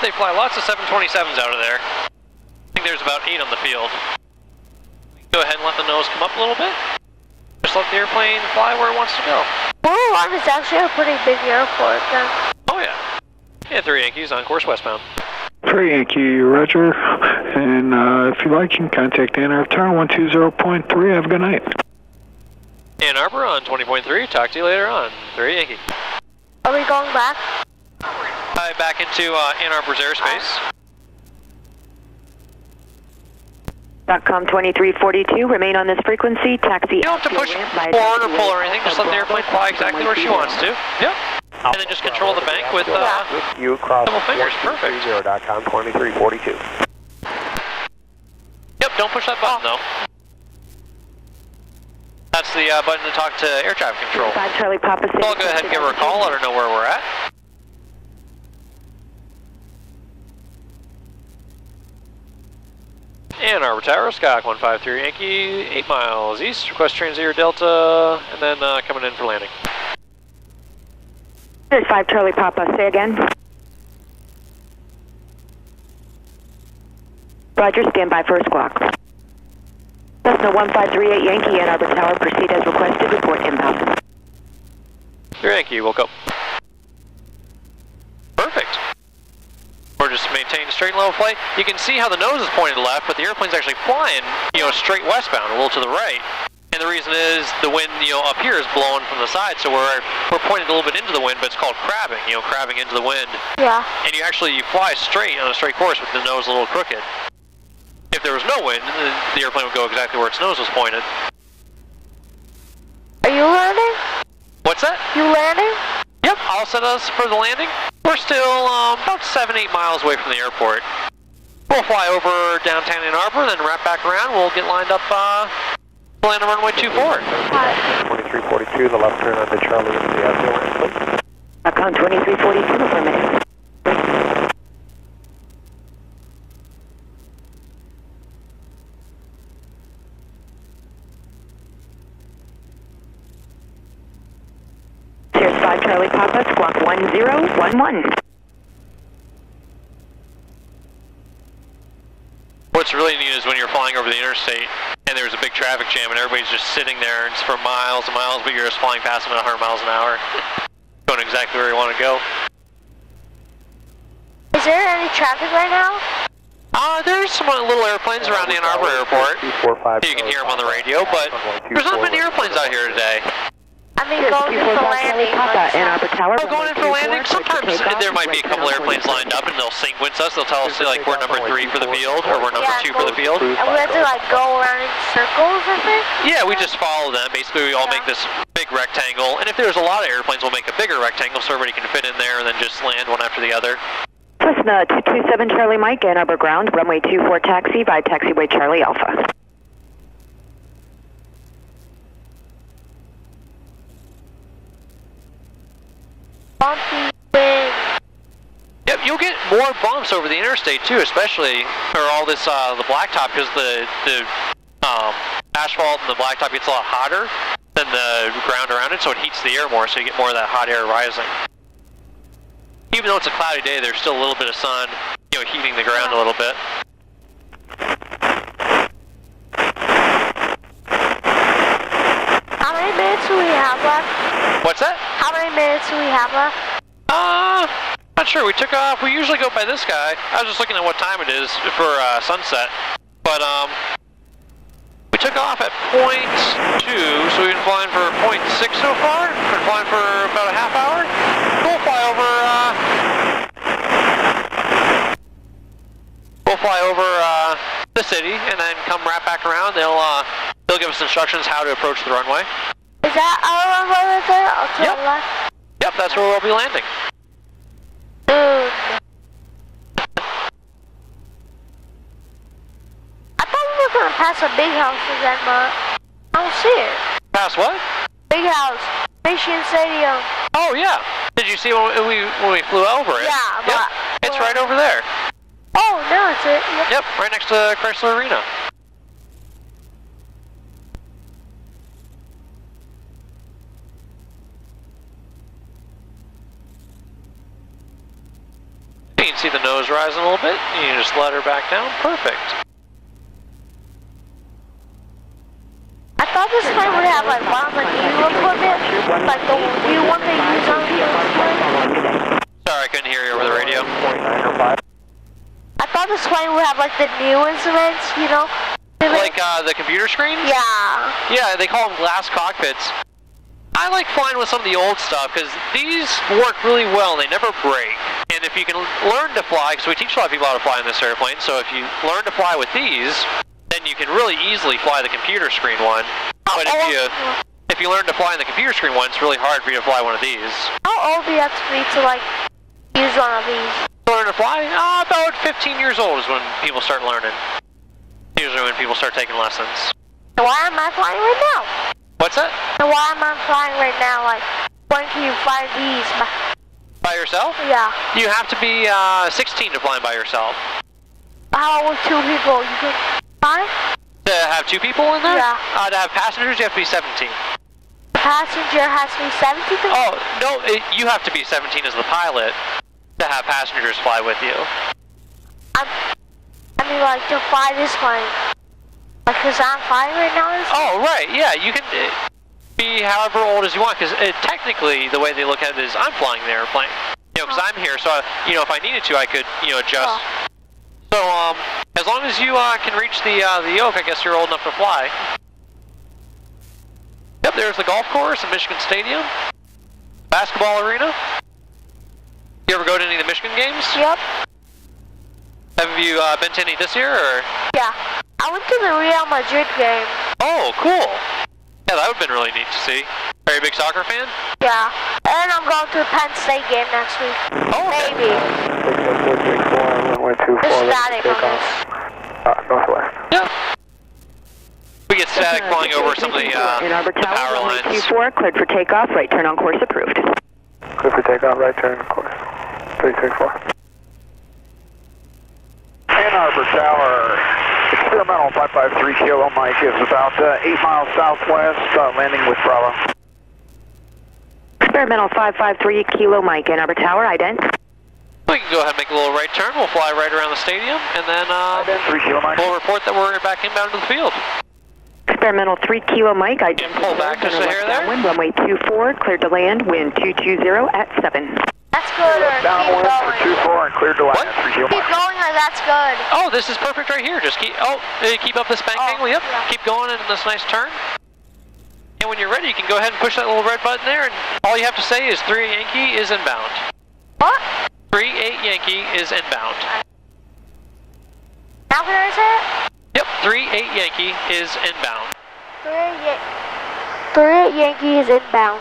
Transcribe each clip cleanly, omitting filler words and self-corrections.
they fly lots of 727s out of there. I think there's about 8 on the field. Go ahead and let the nose come up a little bit. Just let the airplane fly where it wants to go. One is actually a pretty big airport then. Oh yeah. Yeah, 3 Yankees on course westbound. 3 Yankee, roger. And if you like, you can contact Ann Arbor Tower 120.3. Have a good night. Ann Arbor on 20.3. Talk to you later on. 3 Yankee. Are we going back? Back into Ann Arbor's airspace. .com 2342, remain on this frequency, taxi. You don't have to push forward or pull or anything, just let the airplane fly exactly where she wants to. Yep. And then just control the bank with you across double fingers. Perfect. 130.com 2342. Yep, don't push that button though. That's the button to talk to air traffic control. 5 Charlie Papa. So I'll go ahead and give her a call, let her know where we're at. Ann Arbor Tower, Skyhawk 153 Yankee, 8 miles east, request Transair Delta, and then coming in for landing. Here's 5 Charlie Papa, say again. Roger, stand by for a squawk. Cessna 1538 Yankee, Ann Arbor Tower, proceed as requested, report inbound. 3 Yankee, woke up. Perfect. Or just maintain straight and level flight. You can see how the nose is pointed left, but the airplane's actually flying, straight westbound, a little to the right. And the reason is the wind, up here is blowing from the side, so we're pointed a little bit into the wind, but it's called crabbing, crabbing into the wind. Yeah. And you fly straight on a straight course with the nose a little crooked. If there was no wind, the airplane would go exactly where its nose was pointed. Are you landing? What's that? You landing? Yep, all set us for the landing. We're still about 7-8 miles away from the airport. We'll fly over downtown Ann Arbor, then wrap back around. We'll get lined up to land on runway 24. 2342, the left turn onto Charlie into the outfield, please. .com 2342, affirmative. Here's 5 Charlie Papa, squawk 1011. What's really neat is when you're flying over the interstate and there's a big traffic jam and everybody's just sitting there and it's for miles and miles, but you're just flying past them at 100 miles an hour, going exactly where you want to go. Is there any traffic right now? There's some little airplanes around the Ann Arbor Airport. You can hear them on the radio, but there's not many airplanes out here today. I mean, going in for landing. Ann Arbor Tower. Oh, going in for landing? Sometimes there might be a couple airplanes lined up and they'll sequence us. They'll tell us, we're number 3 for the field or we're number 2 for the field. And we have to, go around in circles, I think? Yeah, we just follow them. Basically, we all make this big rectangle. And if there's a lot of airplanes, we'll make a bigger rectangle so everybody can fit in there and then just land one after the other. Cessna 227 Charlie Mike, Ann Arbor ground, runway 24 taxi via taxiway Charlie Alpha. Bumpy wind. Yep, you'll get more bumps over the interstate too, especially for all this the blacktop, because the asphalt and the blacktop gets a lot hotter than the ground around it, so it heats the air more, so you get more of that hot air rising. Even though it's a cloudy day, there's still a little bit of sun, heating the ground a little bit. How many minutes do we have left? What's that? How many minutes do we have left? Not sure. We took off. We usually go by this guy. I was just looking at what time it is for sunset. But we took off at .2, so we've been flying for .6 so far. We've been flying for about a half hour. We'll fly over. The city and then come right back around. They'll give us instructions how to approach the runway. Is that our runway right there? To the left? Yep, that's where we'll be landing. I thought we were going to pass a big house again, but I don't see it. Pass what? Big house. Mission Stadium. Oh, yeah. Did you see when we flew over it? Yeah, but... Yep, it's right over there. Oh, no, it's it. Yep, right next to Chrysler Arena. You can see the nose rising a little bit. You just let her back down. Perfect. I thought this plane would have like one of the new equipment, like the new one they use on the plane. Sorry, I couldn't hear you over the radio. I thought this plane would have like the new instruments, you know? Like the computer screens? Yeah. Yeah, they call them glass cockpits. I like flying with some of the old stuff because these work really well. They never break. And if you can learn to fly, because we teach a lot of people how to fly in this airplane, so if you learn to fly with these, then you can really easily fly the computer screen one. But if you learn to fly in the computer screen one, it's really hard for you to fly one of these. How old do you have to be to like use one of these? Learn to fly? About 15 years old is when people start learning. Usually when people start taking lessons. So why am I flying right now? What's that? So why am I flying right now? Like, when can you fly these? By yourself? Yeah. You have to be 16 to fly by yourself. How with two people? You can fly? To have two people in there? Yeah. To have passengers, you have to be 17. Passenger has to be 17? Oh, no, you have to be 17 as the pilot to have passengers fly with you. I mean, like, to fly this plane. Like, because I'm flying right now? Oh, right, yeah, you can be however old as you want, because technically, the way they look at it is I'm flying the airplane. You know, because I'm here, so, you know, if I needed to, I could, you know, adjust. Oh. So, as long as you can reach the yoke, I guess you're old enough to fly. Yep, there's the golf course in Michigan Stadium. Basketball arena. You ever go to any of the Michigan games? Yep. Have you been to any this year, or? Yeah. I went to the Real Madrid game. Oh, cool. Yeah, that would have been really neat to see. Are you a big soccer fan? Yeah. And I'm going to the Penn State game next week. Oh, okay. Maybe. There's static on this. Northwest. Yeah. We get static flying over some of the power lines. Q4, cleared for takeoff, right turn on course approved. Clear for takeoff, right turn course. 334. Ann Arbor Tower, experimental 553 kilo Mike is about 8 miles southwest, landing with Bravo. Experimental 553 kilo Mike, Ann Arbor Tower, ident. We can go ahead and make a little right turn. We'll fly right around the stadium, and then 3 kilo Mike. we'll report that we're back inbound to the field. Experimental 3 kilo Mike, ident. Pull back just a hair there. Wind runway 24, cleared to land, wind 220 at 7. That's good, or keep Downwind for going. 24 and cleared to land What? at 3 kilo Keep Mike. going, or that's good. Oh, this is perfect right here. Just keep up this bank angle. Yep. Yeah. Keep going in this nice turn. And when you're ready, you can go ahead and push that little red button there, and all you have to say is 3 Yankee is inbound. What? 38 Yankee is inbound. Now can I say it? Yep, 38 Yankee is inbound. 38 Yankee is inbound.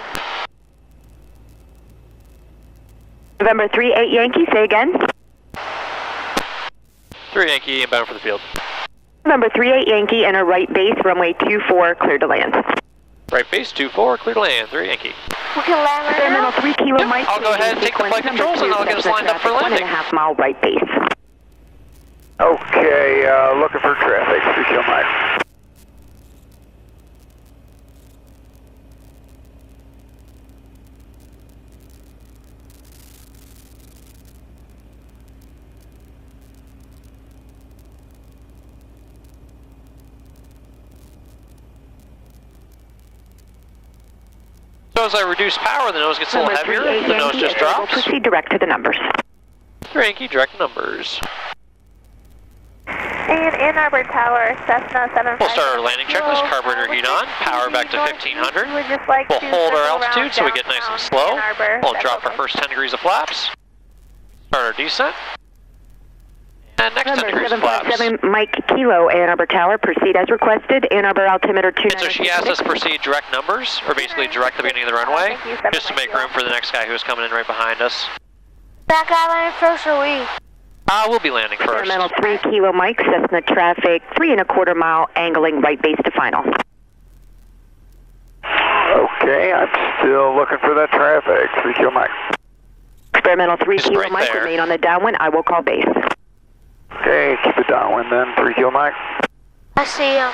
November 38 Yankee, say again. 3 Yankee inbound for the field. November 38 Yankee, enter right base, runway 24, cleared to land. Right base, 24, clear to land, 3 Yankee. We can land right Experimental now? 3 kilo Yep, Mike. I'll go ahead and take the flight controls and I'll get us lined up for landing. 1.5 mile right base. Okay, looking for traffic, 3 kilo Mike. So as I reduce power, the nose gets a little heavier, the nose just drops. Proceed direct to the numbers. 3 Yankee, direct numbers. And Ann Arbor Tower, Cessna 75. We'll start our landing checklist, carburetor heat on, power back to 1500. We'll hold our altitude so we get nice and slow. We'll drop our first 10 degrees of flaps. Start our descent. And next 10 degrees of flaps. 757 Mike Kilo, Ann Arbor Tower, proceed as requested. Ann Arbor altimeter And so she asked us to proceed direct numbers, or basically direct the beginning of the runway, just to make room for the next guy who's coming in right behind us. That guy landed first, or we? We'll be landing first. Experimental 3 kilo Mike, Cessna traffic, 3¼ mile, angling right base to final. Okay, I'm still looking for that traffic, 3 kilo Mike. Experimental 3 He's kilo right Mike, there. remain on the downwind. I will call base. Okay, keep it downwind then, 3 kilo Mike. I see him.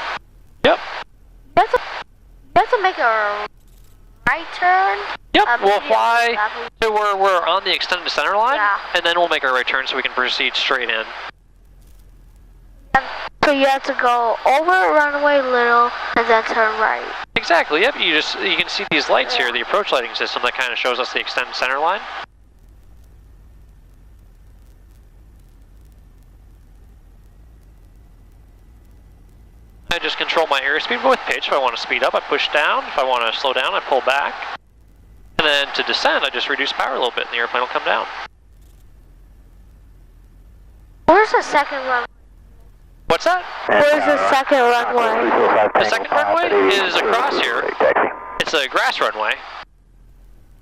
Yep. You have to make a right turn? Yep, we'll fly to where we're on the extended center line, Yeah. and then we'll make our right turn so we can proceed straight in. So you have to go over runway little and then turn right. Exactly, yep, you can see these lights here, the approach lighting system that kind of shows us the extended center line. I just control my airspeed with pitch. If I want to speed up, I push down. If I want to slow down, I pull back. And then to descend, I just reduce power a little bit and the airplane will come down. Where's the second runway? What's that? Where's the second runway? The second runway is across here. It's a grass runway.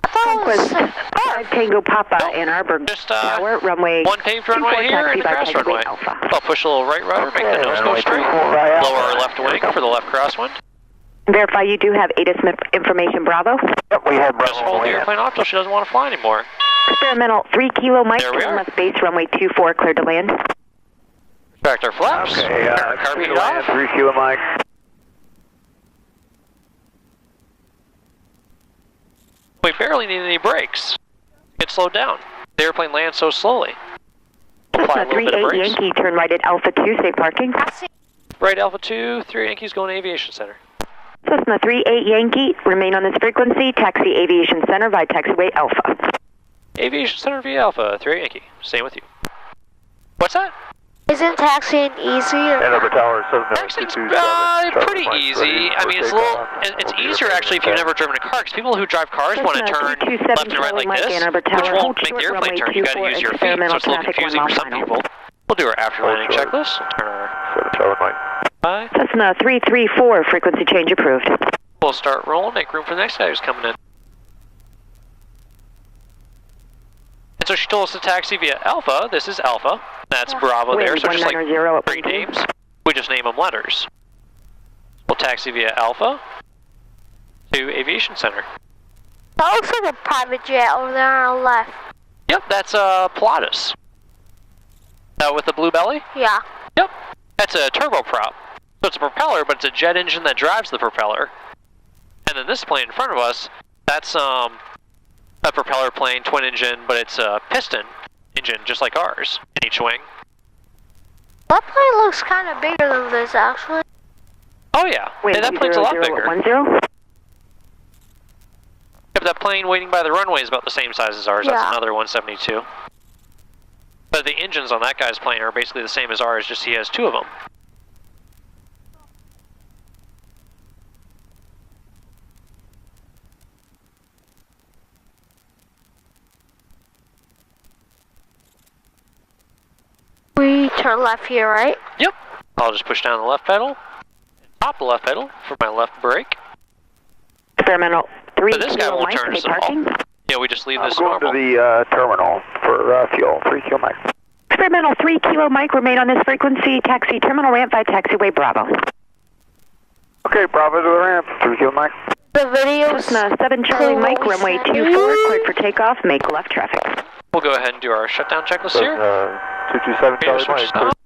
I thought it was... 5 Tango Papa, Nope. Ann Arbor Just Tower, runway one paved runway 24, here and a taxi grass by taxiway runway. Alpha. I'll push a little right rudder, make the nose go straight. Lower our left wing for the left crosswind. Verify you do have ATIS information, Bravo. Yep, we have Just hold the airplane off till she doesn't want to fly anymore. Experimental 3 Kilo Mike, There we turn are. left base, runway 24, cleared to land. Retract our flaps. Okay, Turn our carpet speed land, off. 3 kilo Mike. We barely need any brakes. Get slowed down. The airplane lands so slowly. Apply a Cessna little bit of 38 brakes. Yankee, turn right at Alpha 2, safe parking. Right, Alpha 2, 3 Yankees going to Aviation Center. Cessna 38 Yankee, remain on this frequency, taxi Aviation Center via taxiway Alpha. Aviation Center via Alpha, 3 Yankee. Staying with you. What's that? Isn't taxiing easier? Ann Arbor Tower, 7 Taxiing's pretty easy. I mean, it's easier actually if you've never driven a car, because people who drive cars want to turn left and right like this, which won't make the airplane turn. You got to use your feet, so it's a little confusing for some people. We'll do our after landing checklist. Turn our bye. Cessna 334, frequency change approved. We'll start rolling, make room for the next guy who's coming in. And so she told us to taxi via Alpha. This is Alpha. That's Bravo there, so just like great names, we just name them letters. We'll taxi via Alpha to Aviation Center. That looks like a private jet over there on the left. Yep, that's Pilatus. With the blue belly? Yeah. Yep, that's a turboprop. So it's a propeller, but it's a jet engine that drives the propeller. And then this plane in front of us, that's a propeller plane, twin engine, but it's a piston engine, just like ours, in each wing. That plane looks kind of bigger than this, actually. Oh yeah, hey, that plane's a lot bigger. 10. Yeah, but that plane waiting by the runway is about the same size as ours. Yeah. That's another 172. But the engines on that guy's plane are basically the same as ours, just he has 2 of them. We turn left here, right? Yep. I'll just push down the left pedal, top the left pedal for my left brake. Experimental 3 But this guy Kilo won't Mike, turn us safe at all. parking. Yeah, we just leave I'm this going normal. to the terminal for fuel, 3 kilo Mike. Experimental 3 Kilo Mike, remain on this frequency, taxi terminal ramp by taxiway Bravo. Okay, Bravo to the ramp, 3 kilo Mike. The video's... Cessna 7 Charlie Mike, runway 24, cleared for takeoff, make left traffic. We'll go ahead and do our shutdown checklist here. 227 Okay, switch Charlie Mike. stop.